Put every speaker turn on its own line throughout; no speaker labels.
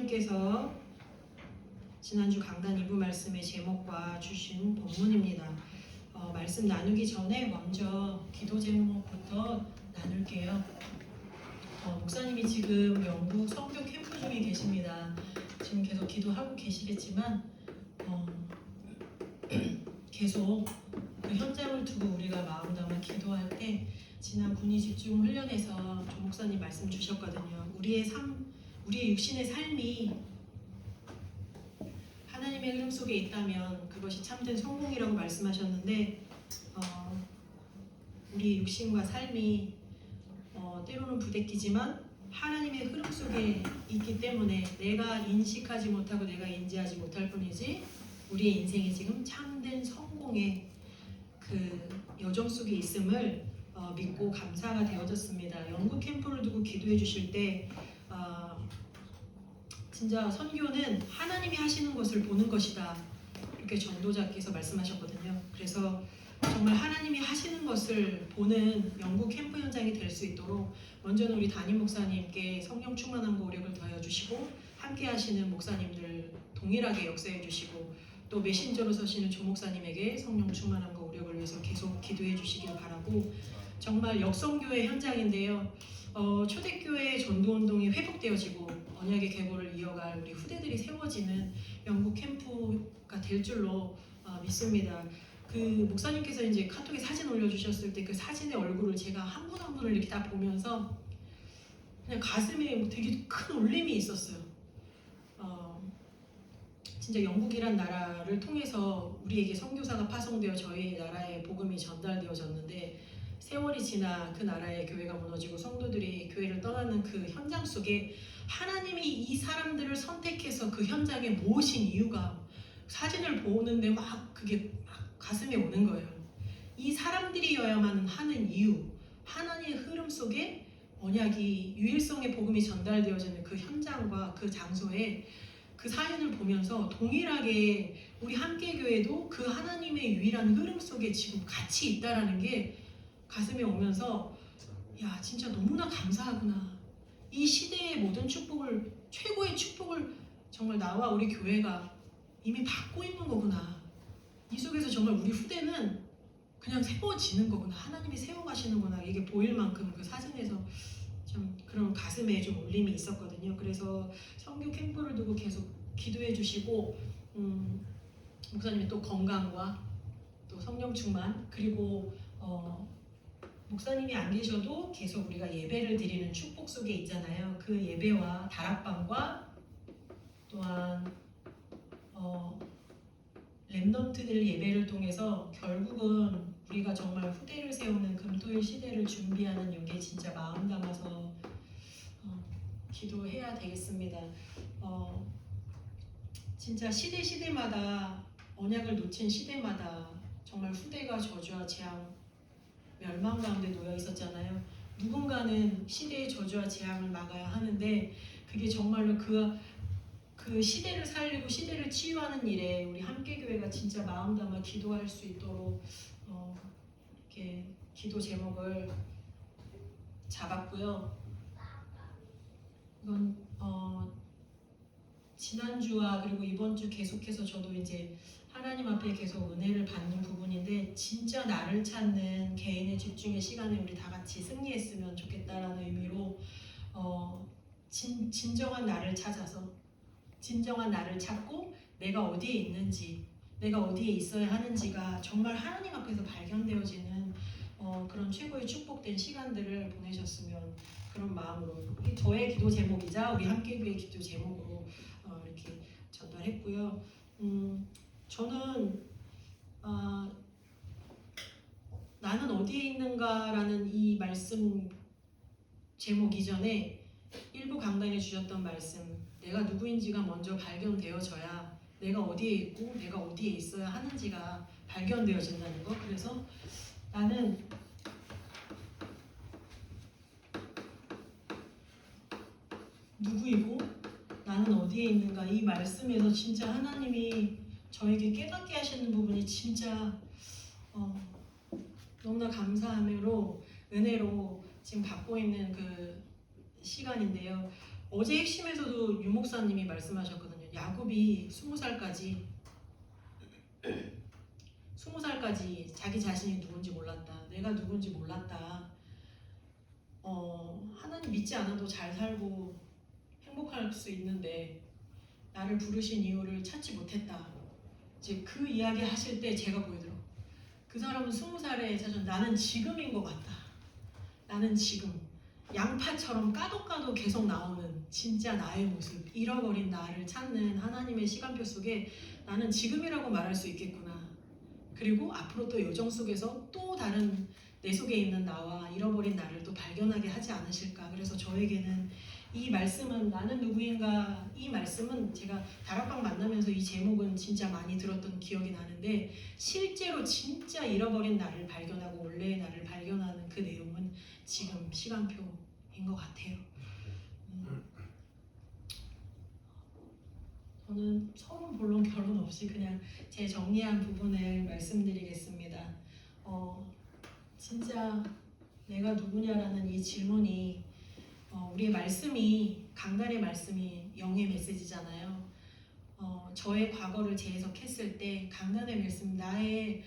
께서 지난주 강단 2부 말씀의 제목과 주신 본문입니다. 말씀 나누기 전에 먼저 기도 제목부터 나눌게요. 목사님이 지금 영국 선교 캠프 중에 계십니다. 지금 계속 기도하고 계시겠지만 계속 그 현장을 두고 우리가 마음 담아 기도할 때 지난 군의 집중 훈련에서 조 목사님 말씀 주셨거든요. 우리의 육신의 삶이 하나님의 흐름 속에 있다면 그것이 참된 성공이라고 말씀하셨는데 우리 육신과 삶이 때로는 부대끼지만 하나님의 흐름 속에 있기 때문에 내가 인식하지 못하고 내가 인지하지 못할 뿐이지 우리의 인생이 지금 참된 성공의 그 여정 속에 있음을 믿고 감사가 되어졌습니다. 영국 캠프를 두고 기도해 주실 때 진짜 선교는 하나님이 하시는 것을 보는 것이다, 이렇게 전도자께서 말씀하셨거든요. 그래서 정말 하나님이 하시는 것을 보는 영국 캠프 현장이 될 수 있도록 먼저는 우리 담임 목사님께 성령 충만한 고력을 더해 주시고 함께 하시는 목사님들 동일하게 역사해 주시고 또 메신저로 서시는 조 목사님에게 성령 충만한 고력을 위해서 계속 기도해 주시길 바라고, 정말 역성교회 현장인데요. 초대교회 전도운동이 회복되어지고 언약의 계보를 이어갈 우리 후대들이 세워지는 영국 캠프가 될 줄로 믿습니다. 그 목사님께서 이제 카톡에 사진 올려주셨을 때 그 사진의 얼굴을 제가 한 분 한 분을 이렇게 다 보면서 그냥 가슴에 되게 큰 울림이 있었어요. 진짜 영국이란 나라를 통해서 우리에게 선교사가 파송되어 저희 나라에 복음이 전달되어졌는데 세월이 지나 그 나라의 교회가 무너지고 성도들이 교회를 떠나는 그 현장 속에 하나님이 이 사람들을 선택해서 그 현장에 모으신 이유가 사진을 보는데 막 그게 막 가슴에 오는 거예요. 이 사람들이어야만 하는 이유, 하나님의 흐름 속에 언약이 유일성의 복음이 전달되어지는 그 현장과 그 장소에 그 사연을 보면서 동일하게 우리 함께교회도 그 하나님의 유일한 흐름 속에 지금 같이 있다라는 게 가슴에 오면서 야, 진짜 너무나 감사하구나. 이 시대의 모든 축복을, 최고의 축복을 정말 나와 우리 교회가 이미 받고 있는 거구나. 이 속에서 정말 우리 후대는 그냥 세워지는 거구나. 하나님이 세워가시는구나. 이게 보일 만큼 그 사진에서 좀 그런 가슴에 좀 울림이 있었거든요. 그래서 선교 캠프를 두고 계속 기도해 주시고 목사님이 또 건강과 또 성령 충만, 그리고 목사님이 안 계셔도 계속 우리가 예배를 드리는 축복 속에 있잖아요. 그 예배와 다락방과 또한 랩넌트들 예배를 통해서 결국은 우리가 정말 후대를 세우는 금토일 시대를 준비하는 이게 진짜 마음 담아서 기도해야 되겠습니다. 진짜 시대마다 언약을 놓친 시대마다 정말 후대가 저주와 재앙, 멸망 가운데 놓여 있었잖아요. 누군가는 시대의 저주와 재앙을 막아야 하는데 그게 정말로 그 시대를 살리고 시대를 치유하는 일에 우리 함께교회가 진짜 마음 담아 기도할 수 있도록 이렇게 기도 제목을 잡았고요. 이건 지난주와 그리고 이번 주 계속해서 저도 이제 하나님 앞에 계속 은혜를 받는 부분인데, 진짜 나를 찾는 개인의 집중의 시간에 우리 다 같이 승리했으면 좋겠다라는 의미로 진정한 나를 찾아서 진정한 나를 찾고 내가 어디에 있는지, 내가 어디에 있어야 하는지가 정말 하나님 앞에서 발견되어지는 그런 최고의 축복된 시간들을 보내셨으면 그런 마음으로 저의 기도 제목이자 우리 함께교회 기도 제목으로 이렇게 전달했고요. 저는 나는 어디에 있는가라는 이 말씀 제목 이전에 일부 강단에 주셨던 말씀, 내가 누구인지가 먼저 발견되어져야 내가 어디에 있고 내가 어디에 있어야 하는지가 발견되어진다는 거. 그래서 나는 누구이고 나는 어디에 있는가, 이 말씀에서 진짜 하나님이 저에게 깨닫게 하시는 부분이 진짜 너무나 감사함으로 은혜로 지금 받고 있는 그 시간인데요. 어제 핵심에서도 유 목사님이 말씀하셨거든요. 야곱이 20살까지 자기 자신이 누군지 몰랐다. 내가 누군지 몰랐다. 하나님 믿지 않아도 잘 살고 행복할 수 있는데 나를 부르신 이유를 찾지 못했다. 이제 그 이야기 하실 때 제가 보이더라고. 그 사람은 20살에 찾은 나는 지금인 것 같다. 나는 지금 양파처럼 까도 계속 나오는 진짜 나의 모습, 잃어버린 나를 찾는 하나님의 시간표 속에 나는 지금이라고 말할 수 있겠구나. 그리고 앞으로 또 여정 속에서 또 다른 내 속에 있는 나와 잃어버린 나를 또 발견하게 하지 않으실까. 그래서 저에게는 이 말씀은 나는 누구인가, 이 말씀은 제가 다락방 만나면서 이 제목은 진짜 많이 들었던 기억이 나는데 실제로 진짜 잃어버린 나를 발견하고 원래의 나를 발견하는 그 내용은 지금 시간표인 것 같아요. 저는 서론 본론 결론 없이 그냥 제 정리한 부분을 말씀드리겠습니다. 진짜 내가 누구냐라는 이 질문이 우리의 말씀이 강단의 말씀이 영의 메시지잖아요. 저의 과거를 재해석했을 때 강단의 말씀 나의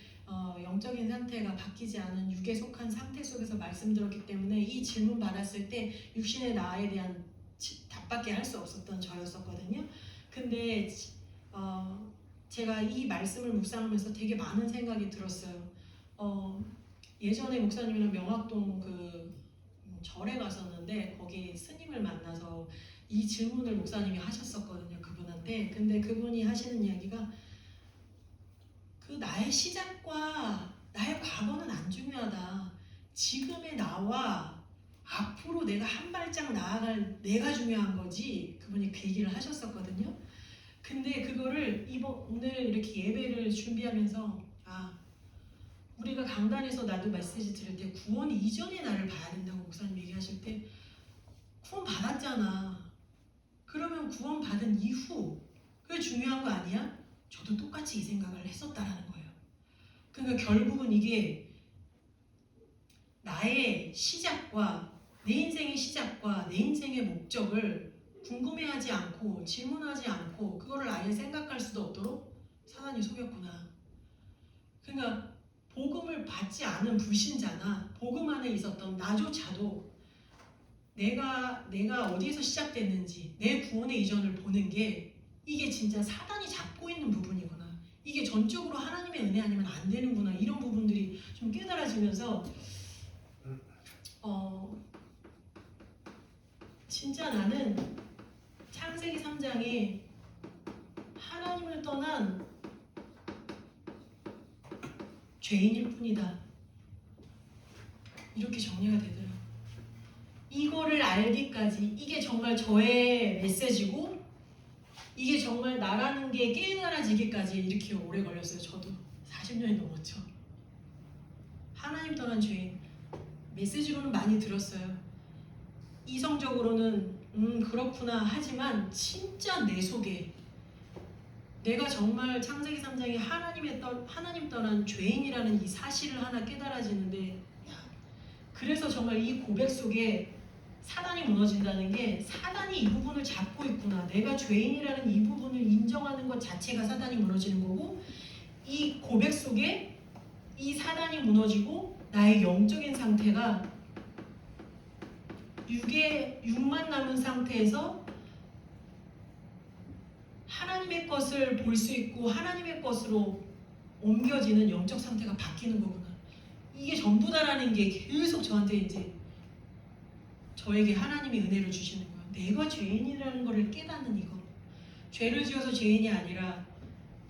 영적인 상태가 바뀌지 않은 육에 속한 상태 속에서 말씀드렸기 때문에 이 질문 받았을 때 육신의 나에 대한 답밖에 할 수 없었던 저였었거든요. 근데 제가 이 말씀을 묵상하면서 되게 많은 생각이 들었어요. 예전에 목사님이랑 명학동 그 절에 갔었는데 거기 스님을 만나서 이 질문을 목사님이 하셨었거든요. 그분한테. 근데 그분이 하시는 이야기가 그 나의 시작과 나의 과거는 안 중요하다. 지금의 나와 앞으로 내가 한 발짝 나아갈 내가 중요한 거지. 그분이 그 얘기를 하셨었거든요. 근데 그거를 오늘 이렇게 예배를 준비하면서 우리가 강단에서 나도 메시지 들을 때 구원 이전의 나를 봐야 된다고 목사님 얘기하실 때 구원 받았잖아. 그러면 구원 받은 이후 그게 중요한 거 아니야? 저도 똑같이 이 생각을 했었다라는 거예요. 그러니까 결국은 이게 나의 시작과 내 인생의 시작과 내 인생의 목적을 궁금해하지 않고 질문하지 않고 그거를 아예 생각할 수도 없도록 사단이 속였구나. 그러니까 복음을 받지 않은 불신자나 복음 안에 있었던 나조차도 내가 어디에서 시작됐는지 내 구원의 이전을 보는 게 이게 진짜 사단이 잡고 있는 부분이구나. 이게 전적으로 하나님의 은혜 아니면 안 되는구나. 이런 부분들이 좀 깨달아지면서 진짜 나는 창세기 3장에 하나님을 떠난 죄인일 뿐이다. 이렇게 정리가 되더라고요. 이거를 알기까지 이게 정말 저의 메시지고 이게 정말 나라는 게 깨달아지기까지 이렇게 오래 걸렸어요. 저도 40년이 넘었죠. 하나님 떠난 죄인 메시지로는 많이 들었어요. 이성적으로는 그렇구나 하지만 진짜 내 속에 내가 정말 창세기 3장에 하나님 떠난 죄인이라는 이 사실을 하나 깨달아지는데 그래서 정말 이 고백 속에 사단이 무너진다는 게 사단이 이 부분을 잡고 있구나. 내가 죄인이라는 이 부분을 인정하는 것 자체가 사단이 무너지는 거고 이 고백 속에 이 사단이 무너지고 나의 영적인 상태가 육만 남은 상태에서 하나님의 것을 볼 수 있고 하나님의 것으로 옮겨지는 영적 상태가 바뀌는 거구나. 이게 전부다라는 게 계속 저한테 이제 저에게 하나님이 은혜를 주시는 거예요. 내가 죄인이라는 것을 깨닫는 이거. 죄를 지어서 죄인이 아니라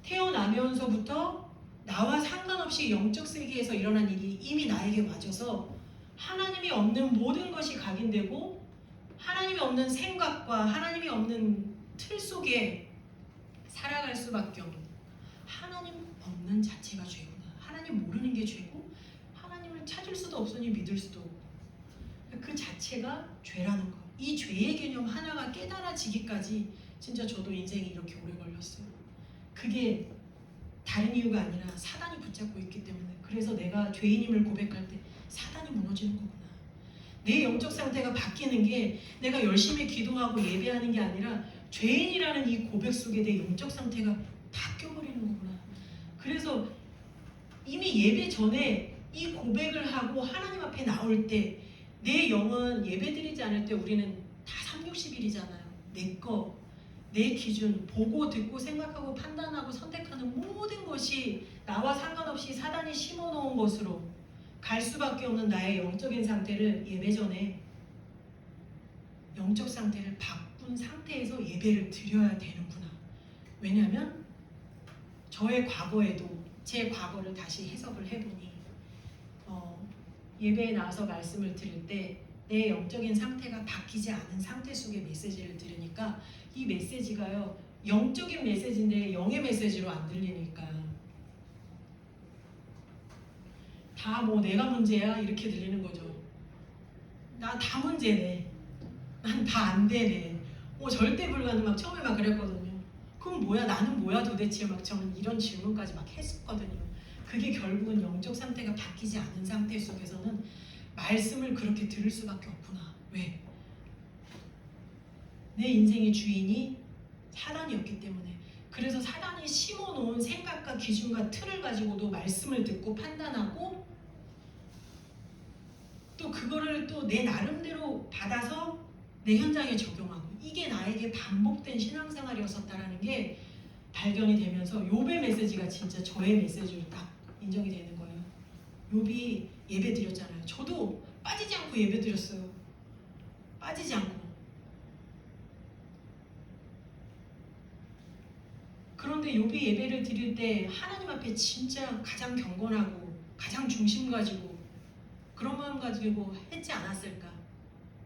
태어나면서부터 나와 상관없이 영적 세계에서 일어난 일이 이미 나에게 와져서 하나님이 없는 모든 것이 각인되고 하나님이 없는 생각과 하나님이 없는 틀 속에 살아갈 수밖에 없는 하나님 없는 자체가 죄구나. 하나님 모르는 게 죄고 하나님을 찾을 수도 없으니 믿을 수도 없고 그 자체가 죄라는 거. 이 죄의 개념 하나가 깨달아지기까지 진짜 저도 인생이 이렇게 오래 걸렸어요. 그게 다른 이유가 아니라 사단이 붙잡고 있기 때문에. 그래서 내가 죄인임을 고백할 때 사단이 무너지는 거구나. 내 영적 상태가 바뀌는 게 내가 열심히 기도하고 예배하는 게 아니라 죄인이라는 이 고백 속에 내 영적 상태가 바뀌어버리는 거구나. 그래서 이미 예배 전에 이 고백을 하고 하나님 앞에 나올 때 내 영은 예배드리지 않을 때 우리는 다 360일이잖아요. 내 거, 내 기준, 보고 듣고 생각하고 판단하고 선택하는 모든 것이 나와 상관없이 사단이 심어놓은 것으로 갈 수밖에 없는 나의 영적인 상태를 예배 전에 영적 상태를 바꾼 상태에서 예배를 드려야 되는구나. 왜냐하면 저의 과거에도 제 과거를 다시 해석을 해보니 예배에 나와서 말씀을 들을 때 내 영적인 상태가 바뀌지 않은 상태 속의 메시지를 들으니까 이 메시지가요 영적인 메시지인데 영의 메시지로 안 들리니까 다 뭐 내가 문제야 이렇게 들리는 거죠. 나 다 문제네. 난 다 안 되네. 절대 불가능 막 처음에 막 그랬거든요. 그럼 뭐야 나는 뭐야 도대체 막 저는 이런 질문까지 막 했었거든요. 그게 결국은 영적 상태가 바뀌지 않은 상태 속에서는 말씀을 그렇게 들을 수밖에 없구나. 왜? 내 인생의 주인이 사단이었기 때문에. 그래서 사단이 심어놓은 생각과 기준과 틀을 가지고도 말씀을 듣고 판단하고 또 그거를 또 내 나름대로 받아서 내 현장에 적용하고 이게 나에게 반복된 신앙생활이었었다라는 게 발견이 되면서 욥의 메시지가 진짜 저의 메시지로 딱 인정이 되는 거예요. 욥이 예배 드렸잖아요. 저도 빠지지 않고 예배 드렸어요. 빠지지 않고. 그런데 욥이 예배를 드릴 때 하나님 앞에 진짜 가장 경건하고 가장 중심 가지고 그런 마음 가지고 했지 않았을까.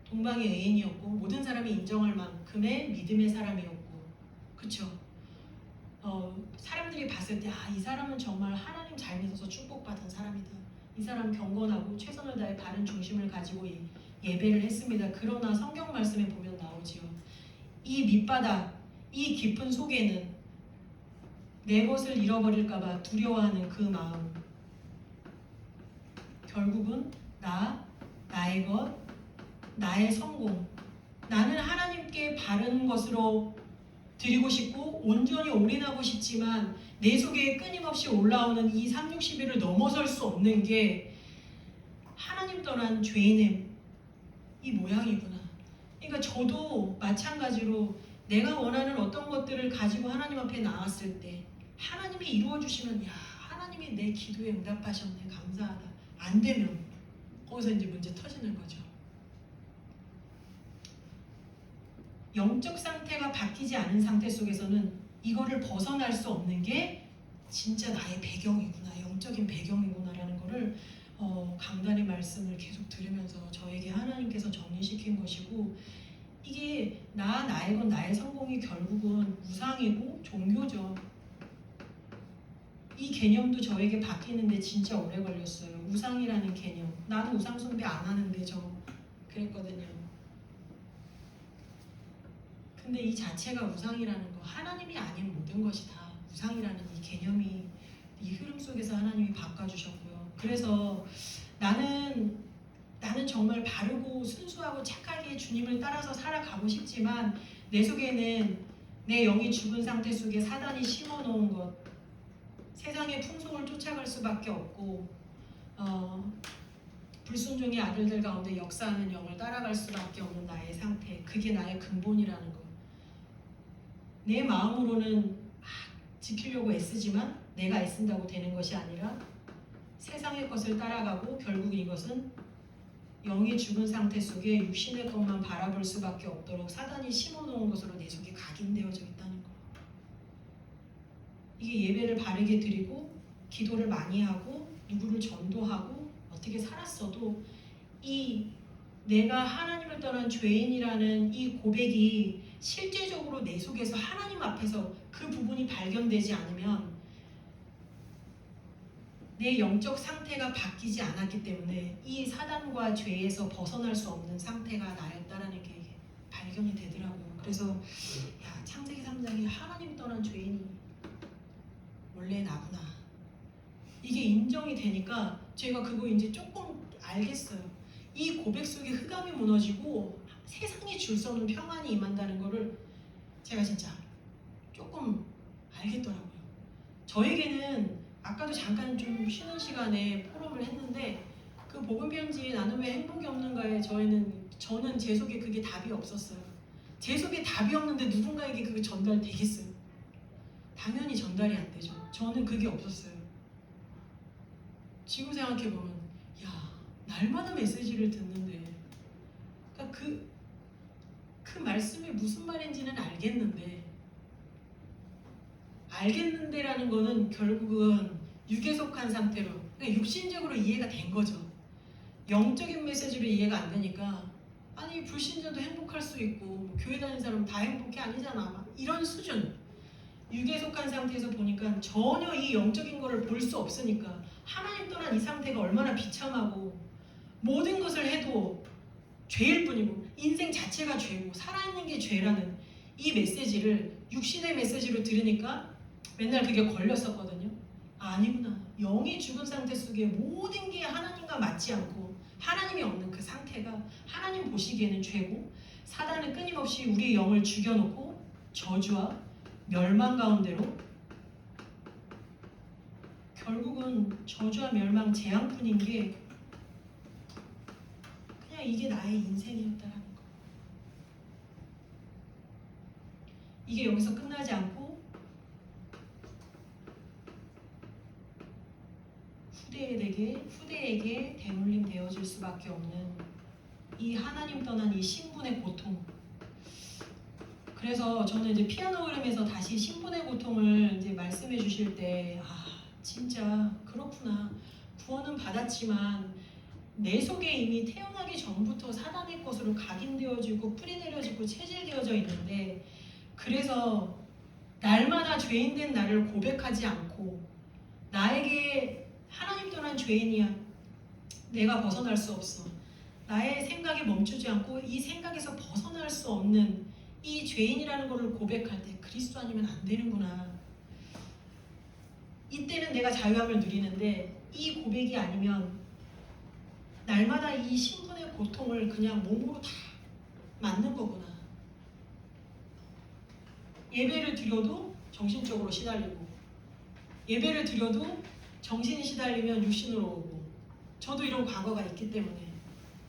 동방의 의인이었고 모든 사람이 인정할 만큼의 믿음의 사람이었고 그쵸? 사람들이 봤을 때 이 사람은 정말 하나님 잘 믿어서 축복받은 사람이다. 이 사람 경건하고 최선을 다해 바른 중심을 가지고 예배를 했습니다. 그러나 성경 말씀에 보면 나오지요. 이 밑바닥, 이 깊은 속에는 내 것을 잃어버릴까봐 두려워하는 그 마음. 결국은 나의 것, 나의 성공. 나는 하나님께 바른 것으로 드리고 싶고 온전히 올인하고 싶지만 내 속에 끊임없이 올라오는 이 360일을 넘어설 수 없는 게 하나님 떠난 죄인의 이 모양이구나. 그러니까 저도 마찬가지로 내가 원하는 어떤 것들을 가지고 하나님 앞에 나왔을 때 하나님이 이루어 주시면 하나님이 내 기도에 응답하셨네 감사하다. 안 되면 거기서 이제 문제 터지는 거죠. 영적 상태가 바뀌지 않은 상태 속에서는 이거를 벗어날 수 없는 게 진짜 나의 배경이구나, 영적인 배경이구나라는 거를 강단의 말씀을 계속 들으면서 저에게 하나님께서 정리시킨 것이고 이게 나의 건 나의 성공이 결국은 우상이고 종교죠. 이 개념도 저에게 바뀌는데 진짜 오래 걸렸어요. 우상이라는 개념. 나는 우상 숭배 안 하는데 저 그랬거든요. 근데 이 자체가 우상이라는 거 하나님이 아닌 모든 것이 다 우상이라는 이 개념이 이 흐름 속에서 하나님이 바꿔주셨고요. 그래서 나는 정말 바르고 순수하고 착하게 주님을 따라서 살아가고 싶지만 내 속에는 내 영이 죽은 상태 속에 사단이 심어놓은 것 세상의 풍속을 쫓아갈 수밖에 없고 불순종의 아들들 가운데 역사하는 영을 따라갈 수밖에 없는 나의 상태 그게 나의 근본이라는 것 내 마음으로는 지키려고 애쓰지만 내가 애쓴다고 되는 것이 아니라 세상의 것을 따라가고 결국 이것은 영이 죽은 상태 속에 육신의 것만 바라볼 수밖에 없도록 사단이 심어놓은 것으로 내 속에 각인되어져 있다는 것. 이게 예배를 바르게 드리고 기도를 많이 하고 누구를 전도하고 어떻게 살았어도 이 내가 하나님을 떠난 죄인이라는 이 고백이 실제적으로 내 속에서 하나님 앞에서 그 부분이 발견되지 않으면 내 영적 상태가 바뀌지 않았기 때문에 이 사단과 죄에서 벗어날 수 없는 상태가 나였다라는 게 발견이 되더라고요. 그래서 창세기 3장에 하나님 떠난 죄인이 원래 나구나. 이게 인정이 되니까 제가 그거 이제 조금 알겠어요. 이 고백 속에 흑암이 무너지고 세상이 줄 수 없는 평안이 임한다는 거를 제가 진짜 조금 알겠더라고요. 저에게는 아까도 잠깐 좀 쉬는 시간에 포럼을 했는데 그 복음 편지 나는 왜 행복이 없는가에 저는 제 속에 그게 답이 없었어요. 제 속에 답이 없는데 누군가에게 그게 전달되겠어요? 당연히 전달이 안 되죠. 저는 그게 없었어요. 지금 생각해보면 야, 날마다 메시지를 듣는데 그러니까 그 말씀이 무슨 말인지는 알겠는데라는 거는 결국은 육에 속한 상태로 그러니까 육신적으로 이해가 된 거죠. 영적인 메시지로 이해가 안 되니까 아니 불신자도 행복할 수 있고 뭐 교회 다니는 사람 다 행복해 아니잖아 막 이런 수준 육에 속한 상태에서 보니까 전혀 이 영적인 거를 볼 수 없으니까 하나님 떠난 이 상태가 얼마나 비참하고 모든 것을 해도 죄일 뿐이고 인생 자체가 죄고 살아있는 게 죄라는 이 메시지를 육신의 메시지로 들으니까 맨날 그게 걸렸었거든요. 아니구나. 영이 죽은 상태 속에 모든 게 하나님과 맞지 않고 하나님이 없는 그 상태가 하나님 보시기에는 죄고 사단은 끊임없이 우리의 영을 죽여놓고 저주와 멸망 가운데로 결국은 저주와 멸망 재앙뿐인 게 그냥 이게 나의 인생이었다라는 거. 이게 여기서 끝나지 않고 후대에게 대물림 되어질 수밖에 없는 이 하나님 떠난 이 신분의 고통. 그래서 저는 이제 피아노 흐름에서 다시 신분의 고통을 이제 말씀해 주실 때 진짜 그렇구나. 구원은 받았지만 내 속에 이미 태어나기 전부터 사단의 것으로 각인되어지고 뿌리내려지고 체질되어져 있는데 그래서 날마다 죄인된 나를 고백하지 않고 나에게 하나님 떠난 죄인이야. 내가 벗어날 수 없어. 나의 생각이 멈추지 않고 이 생각에서 벗어날 수 없는 이 죄인이라는 것을 고백할 때 그리스도 아니면 안 되는구나. 이때는 내가 자유함을 누리는데 이 고백이 아니면 날마다 이 신분의 고통을 그냥 몸으로 다 맞는 거구나. 예배를 드려도 정신적으로 시달리고 예배를 드려도 정신이 시달리면 육신으로 오고 저도 이런 과거가 있기 때문에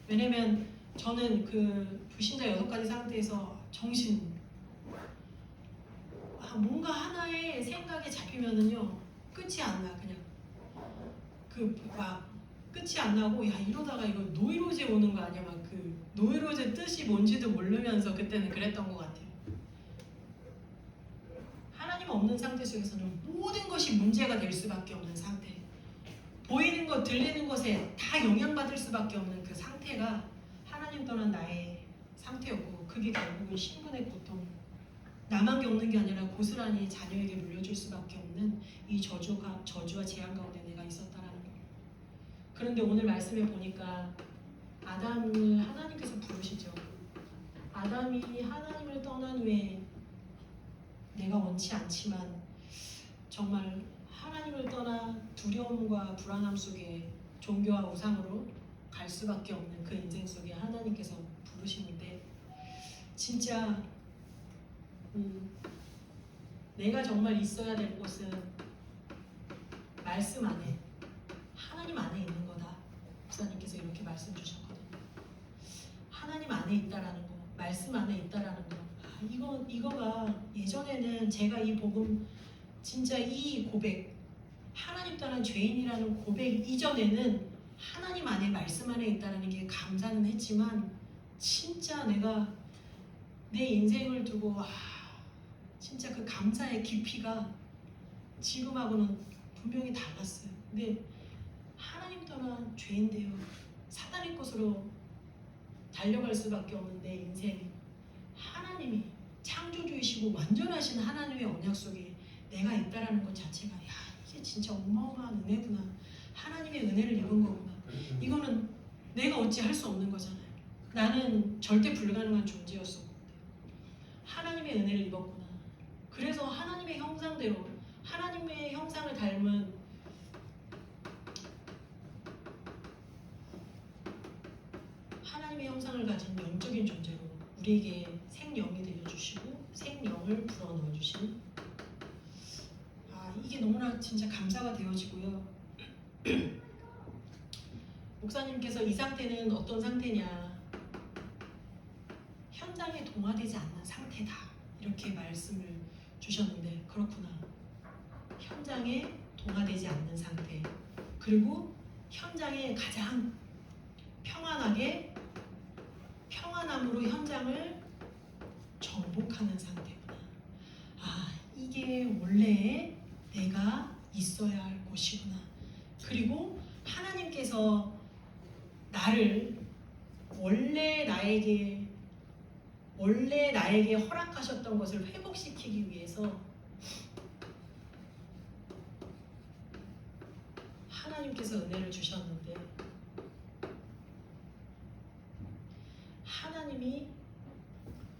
왜냐면 저는 그 불신자 6가지 상태에서 뭔가 하나의 생각에 잡히면은요 끝이 안 나. 그냥 막 끝이 안 나고 야 이러다가 이거 노이로제 오는 거 아니야. 막 그 노이로제 뜻이 뭔지도 모르면서 그때는 그랬던 것 같아요. 하나님 없는 상태 속에서는 모든 것이 문제가 될 수밖에 없는 상태. 보이는 것, 들리는 것에 다 영향받을 수밖에 없는 그 상태가 하나님 떠난 나의 상태였고 그게 결국은 신분의 고통. 나만 겪는 게 아니라 고스란히 자녀에게 물려줄 수밖에 없는 이 저주와 재앙 가운데 내가 있었다라는 거예요. 그런데 오늘 말씀에 보니까 아담을 하나님께서 부르시죠. 아담이 하나님을 떠난 후에 내가 원치 않지만 정말 하나님을 떠나 두려움과 불안함 속에 종교와 우상으로 갈 수밖에 없는 그 인생 속에 하나님께서 부르시는데 진짜 내가 정말 있어야 될 곳은 말씀 안에 하나님 안에 있는 거다. 목사님께서 이렇게 말씀 주셨거든요. 하나님 안에 있다라는 거, 말씀 안에 있다라는 거. 이거가 예전에는 제가 이 복음 진짜 이 고백 하나님 떠난 죄인이라는 고백 이전에는 하나님 안에 말씀 안에 있다라는 게 감사는 했지만 진짜 내가 내 인생을 두고 진짜 그 감사의 깊이가 지금하고는 분명히 달랐어요. 근데 하나님 떠난 죄인데요. 사단의 것으로 달려갈 수밖에 없는 내 인생. 하나님이 창조주이시고 완전하신 하나님의 언약 속에 내가 있다라는 것 자체가 이게 진짜 어마어마한 은혜구나. 하나님의 은혜를 입은 거구나. 이거는 내가 어찌 할 수 없는 거잖아요. 나는 절대 불가능한 존재였었고 하나님의 은혜를 입었구나. 그래서 하나님의 형상대로 하나님의 형상을 닮은 하나님의 형상을 가진 영적인 존재로 우리에게 생명이 되어주시고 생명을 불어넣어 주신 이게 너무나 진짜 감사가 되어지고요. 목사님께서 이 상태는 어떤 상태냐, 현장에 동화되지 않는 상태다 이렇게 말씀을 주셨는데 그렇구나. 현장에 동화되지 않는 상태, 그리고 현장에 가장 평안함으로 현장을 정복하는 상태구나. 이게 원래 내가 있어야 할 곳이구나. 그리고 하나님께서 나를 원래 나에게 허락하셨던 것을 회복시키기 위해서 하나님께서 은혜를 주셨는데, 하나님이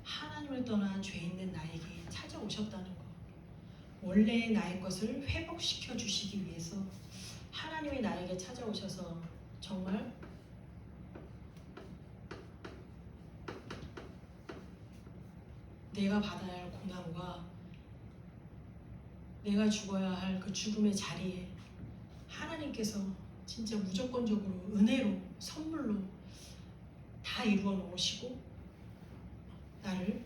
하나님을 떠난 죄 있는 나에게 찾아오셨다는 것, 원래 나의 것을 회복시켜 주시기 위해서 하나님이 나에게 찾아오셔서 정말 내가 받아야 할 고난과 내가 죽어야 할 그 죽음의 자리에 하나님께서 진짜 무조건적으로 은혜로 선물로 다 이루어 놓으시고 나를,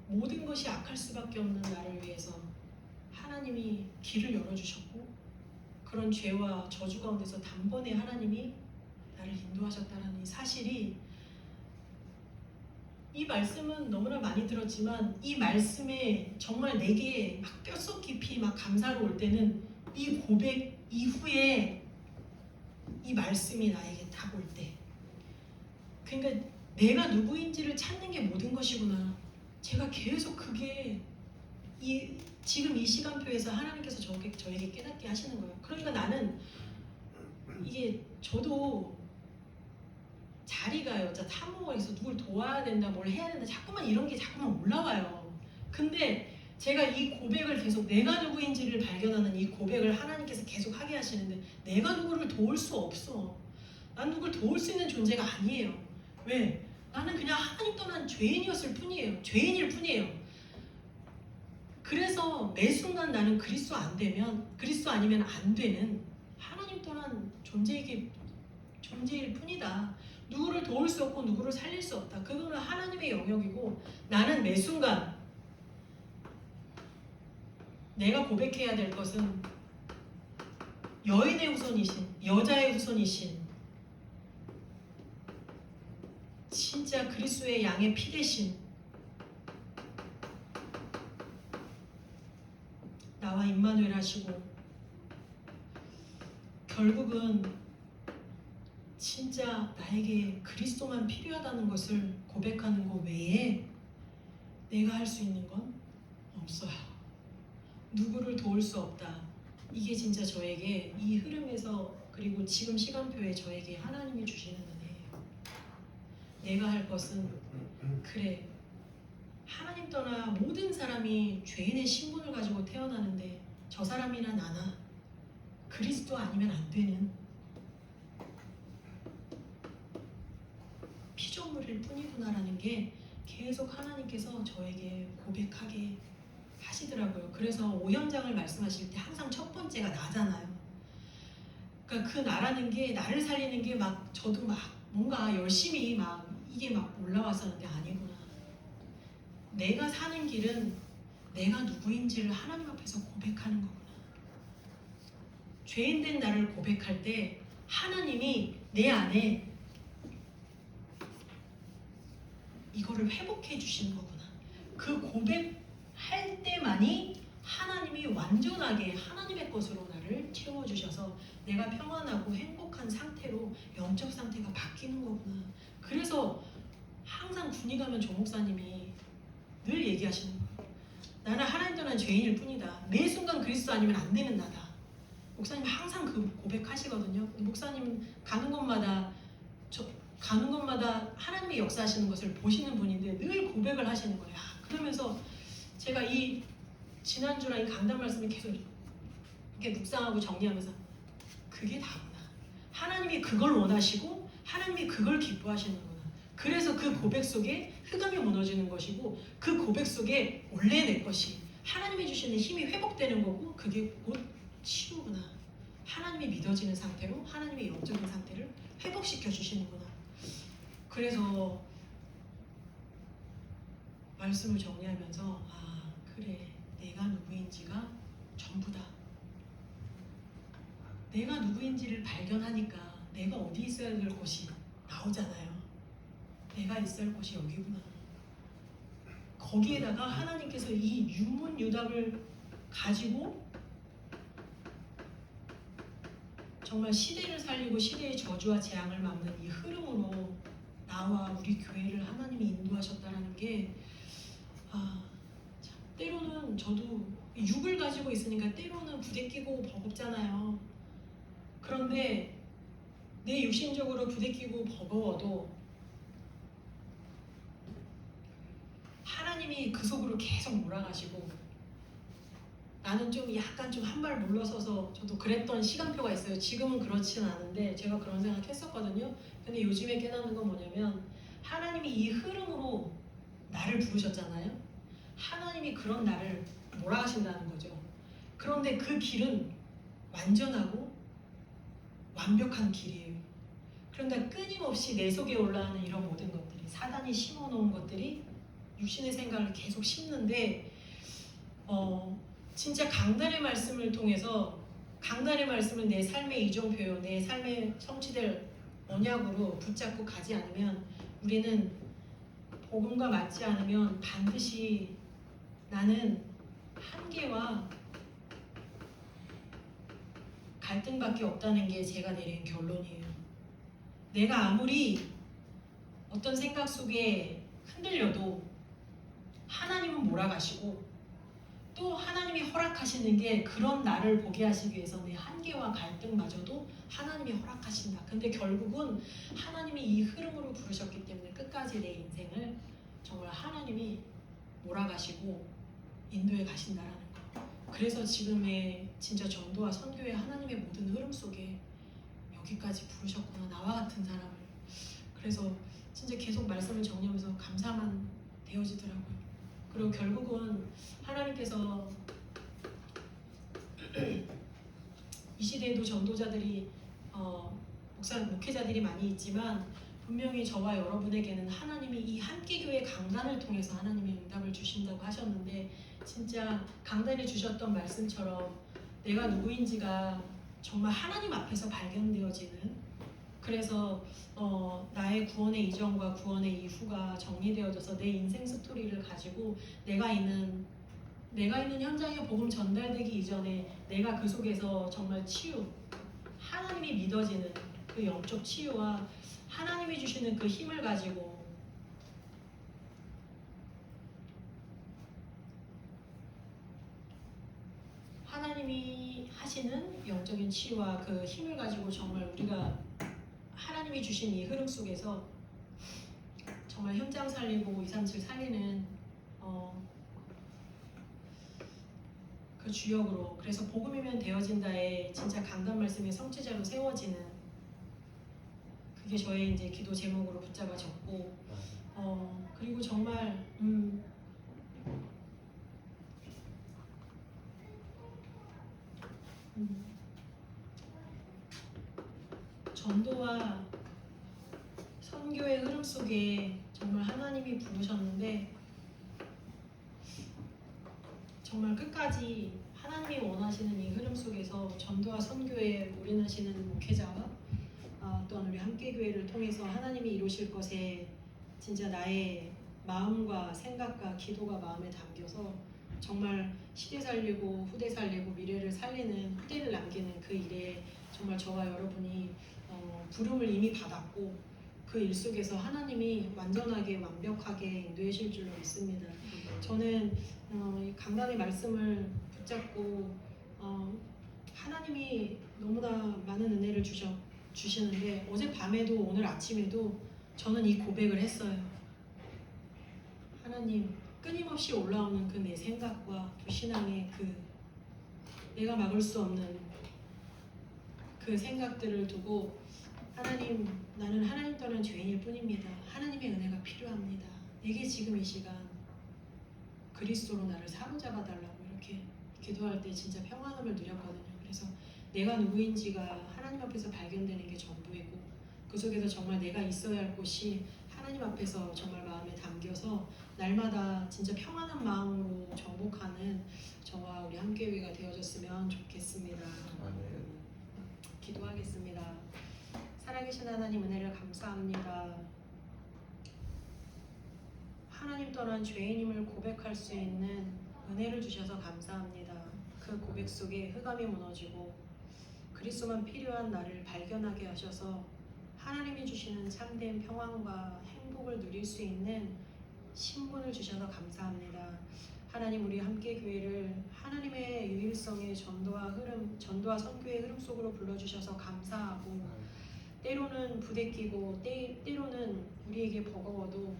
모든 것이 악할 수밖에 없는 나를 위해서 하나님이 길을 열어주셨고, 그런 죄와 저주 가운데서 단번에 하나님이 나를 인도하셨다는 이 사실이, 이 말씀은 너무나 많이 들었지만 이 말씀에 정말 내게 막 뼛속 깊이 막 감사로 올 때는 이 고백 이후에 이 말씀이 나에게 딱 올 때, 그러니까 내가 누구인지를 찾는 게 모든 것이구나. 제가 계속 그게 지금 이 시간표에서 하나님께서 저에게 깨닫게 하시는 거예요. 그러니까 나는 이게, 저도 자리가 여자 탐호에서 누굴 도와야 된다, 뭘 해야 된다, 자꾸만 이런 게 자꾸만 올라와요. 근데 제가 이 고백을 계속, 내가 누구인지를 발견하는 이 고백을 하나님께서 계속 하게 하시는데, 내가 누구를 도울 수 없어. 난 누굴 도울 수 있는 존재가 아니에요. 왜? 나는 그냥 하나님 떠난 죄인이었을 뿐이에요. 죄인일 뿐이에요. 그래서 매 순간 나는 그리스도 아니면 안 되는 하나님 떠난 존재일 뿐이다. 누구를 도울 수 없고 누구를 살릴 수 없다. 그거는 하나님의 영역이고, 나는 매 순간 내가 고백해야 될 것은 여인의 후손이신, 여자의 후손이신, 진짜 그리스도의 양의 피 대신 나와 임마누엘 하시고, 결국은 진짜 나에게 그리스도만 필요하다는 것을 고백하는 것 외에 내가 할 수 있는 건 없어요. 누구를 도울 수 없다. 이게 진짜 저에게 이 흐름에서, 그리고 지금 시간표에 저에게 하나님이 주시는 은혜예요. 내가 할 것은, 그래, 하나님 떠나 모든 사람이 죄인의 신분을 가지고 태어나는데 저 사람이나 나나 그리스도 아니면 안 되는 피조물일 뿐이구나라는 게 계속 하나님께서 저에게 고백하게 하시더라고요. 그래서 오현장을 말씀하실 때 항상 첫 번째가 나잖아요. 그러니까 그 나라는 게, 나를 살리는 게 막 저도 막 뭔가 열심히 막 이게 막 올라왔었는데 아니구나. 내가 사는 길은 내가 누구인지를 하나님 앞에서 고백하는 거구나. 죄인된 나를 고백할 때 하나님이 내 안에 이거를 회복해 주시는 거구나. 그 고백할 때만이 하나님이 완전하게 하나님의 것으로 나를 채워주셔서 내가 평안하고 행복한 상태로 영적 상태가 바뀌는 거구나. 그래서 항상 군이 가면 조 목사님이 늘 얘기하시는 거예요. 나는 하나님 떠난 죄인일 뿐이다. 매 순간 그리스도 아니면 안 되는 나다. 목사님 항상 그 고백하시거든요. 목사님 가는 곳마다 하나님의 역사하시는 것을 보시는 분인데 늘 고백을 하시는 거예요. 그러면서 제가 이 지난주랑 이 강단 말씀을 계속 이렇게 묵상하고 정리하면서 그게 다구나. 하나님이 그걸 원하시고 하나님이 그걸 기뻐하시는구나. 그래서 그 고백 속에 흑암이 무너지는 것이고 그 고백 속에 원래 내 것이 하나님이 주시는 힘이 회복되는 거고 그게 곧 치유구나. 하나님이 믿어지는 상태로 하나님의 영적인 상태를 회복시켜 주시는구나. 그래서 말씀을 정리하면서 아 그래 내가 누구인지가 전부다. 내가 누구인지를 발견하니까 내가 어디 있어야 될 곳이 나오잖아요. 내가 있어야 할 곳이 여기구나. 거기에다가 하나님께서 이 유문유답을 가지고 정말 시대를 살리고 시대의 저주와 재앙을 막는 이 흐름으로 나와 우리 교회를 하나님이 인도하셨다는 게 때로는 저도 육을 가지고 있으니까 때로는 부대끼고 버겁잖아요. 그런데 내 육신적으로 부대끼고 버거워도 하나님이 그 속으로 계속 몰아가시고 나는 좀 약간 좀 한 발 물러서서 저도 그랬던 시간표가 있어요. 지금은 그렇지는 않은데 제가 그런 생각했었거든요. 근데 요즘에 깨닫는 건 뭐냐면 하나님이 이 흐름으로 나를 부르셨잖아요. 하나님이 그런 나를 몰아가신다는 거죠. 그런데 그 길은 완전하고 완벽한 길이에요. 그런데 끊임없이 내 속에 올라오는 이런 모든 것들이 사단이 심어놓은 것들이 육신의 생각을 계속 심는데 진짜 강단의 말씀을 통해서 강단의 말씀을 내 삶의 이정표요, 내 삶의 성취될 언약으로 붙잡고 가지 않으면 우리는 복음과 맞지 않으면 반드시 나는 한계와 갈등밖에 없다는 게 제가 내린 결론이에요. 내가 아무리 어떤 생각 속에 흔들려도 하나님은 몰아가시고 또 하나님이 허락하시는 게 그런 나를 보게 하시기 위해서 내 한계와 갈등마저도 하나님이 허락하신다. 근데 결국은 하나님이 이 흐름으로 부르셨기 때문에 끝까지 내 인생을 정말 하나님이 몰아가시고 인도해 가신다라는 거. 그래서 지금의 진짜 전도와 선교의 하나님의 모든 흐름 속에 여기까지 부르셨구나. 나와 같은 사람을. 그래서 진짜 계속 말씀을 정리하면서 감사만 되어지더라고요. 그리고 결국은 하나님께서 이 시대에도 전도자들이 목회자들이 많이 있지만 분명히 저와 여러분에게는 하나님이 이 함께교회 강단을 통해서 하나님이 응답을 주신다고 하셨는데 진짜 강단에 주셨던 말씀처럼 내가 누구인지가 정말 하나님 앞에서 발견되어지는 그래서 나의 구원의 이전과 구원의 이후가 정리되어져서 내 인생 스토리를 가지고 내가 있는 현장에 복음 전달되기 이전에 내가 그 속에서 정말 치유, 하나님이 믿어지는 그 영적 치유와 하나님이 주시는 그 힘을 가지고 하나님이 하시는 영적인 치유와 그 힘을 가지고 정말 우리가 하나님이 주신 이 흐름 속에서 정말 현장 살리고 237 살리는 그 주역으로 그래서 복음이면 되어진다에 진짜 강단 말씀의 성취자로 세워지는 그게 저의 이제 기도 제목으로 붙잡아졌고 그리고 정말 전도와 선교의 흐름 속에 정말 하나님이 부르셨는데 정말 끝까지 하나님이 원하시는 이 흐름 속에서 전도와 선교에 올인하시는 목회자와 또한 우리 함께교회를 통해서 하나님이 이루실 것에 진짜 나의 마음과 생각과 기도가 마음에 담겨서 정말 시대 살리고 후대 살리고 미래를 살리는 후대를 남기는 그 일에 정말 저와 여러분이 부름을 이미 받았고 그 일 속에서 하나님이 완전하게 완벽하게 인도하실 줄로 믿습니다. 저는 이 강단의 말씀을 붙잡고 하나님이 너무나 많은 은혜를 주시는데 어젯밤에도 오늘 아침에도 저는 이 고백을 했어요. 하나님 끊임없이 올라오는 그 내 생각과 또 신앙의 그 내가 막을 수 없는 그 생각들을 두고 하나님, 나는 하나님 떠난 죄인일 뿐입니다. 하나님의 은혜가 필요합니다. 내게 지금 이 시간 그리스도로 나를 사로잡아 달라고 이렇게 기도할 때 진짜 평안함을 누렸거든요. 그래서 내가 누구인지가 하나님 앞에서 발견되는 게 전부이고 그 속에서 정말 내가 있어야 할 곳이 하나님 앞에서 정말 마음에 담겨서 날마다 진짜 평안한 마음으로 정복하는 저와 우리 함께회가 되어졌으면 좋겠습니다.
아멘.
기도하겠습니다. 살아계신 하나님 은혜를 감사합니다. 하나님 떠난 죄인임을 고백할 수 있는 은혜를 주셔서 감사합니다. 그 고백 속에 흑암이 무너지고 그리스도만 필요한 나를 발견하게 하셔서 하나님이 주시는 참된 평안과 행복을 누릴 수 있는 신분을 주셔서 감사합니다. 하나님, 우리 함께 교회를 하나님의 유일성의 전도와 선교의 흐름 속으로 불러주셔서 감사하고 때로는 부대끼고 때로는 우리에게 버거워도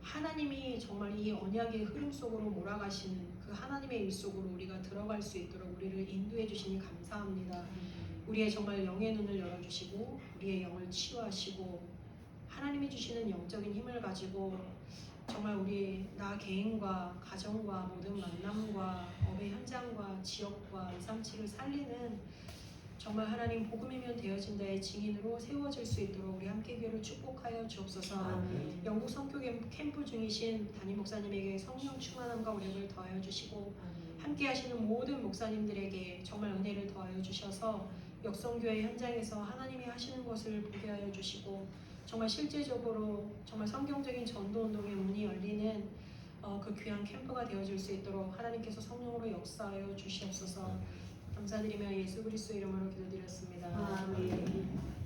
하나님이 정말 이 언약의 흐름 속으로 몰아가시는 그 하나님의 일 속으로 우리가 들어갈 수 있도록 우리를 인도해 주시니 감사합니다. 우리의 정말 영의 눈을 열어주시고 우리의 영을 치유하시고 하나님이 주시는 영적인 힘을 가지고 정말 우리 나 개인과 가정과 모든 만남과 업의 현장과 지역과 237을 살리는 정말 하나님 복음이면 되어진다의 증인으로 세워질 수 있도록 우리 함께교회를 축복하여 주옵소서. 영국 선교 캠프 중이신 담임 목사님에게 성령 충만함과 오력을 더하여 주시고 함께 하시는 모든 목사님들에게 정말 은혜를 더하여 주셔서 역성교회 현장에서 하나님이 하시는 것을 보게 하여 주시고 정말 실제적으로 정말 성경적인 전도운동의 문이 열리는 그 귀한 캠프가 되어질 수 있도록 하나님께서 성령으로 역사하여 주시옵소서. 감사드리며 예수 그리스도 이름으로 기도드렸습니다.
아멘.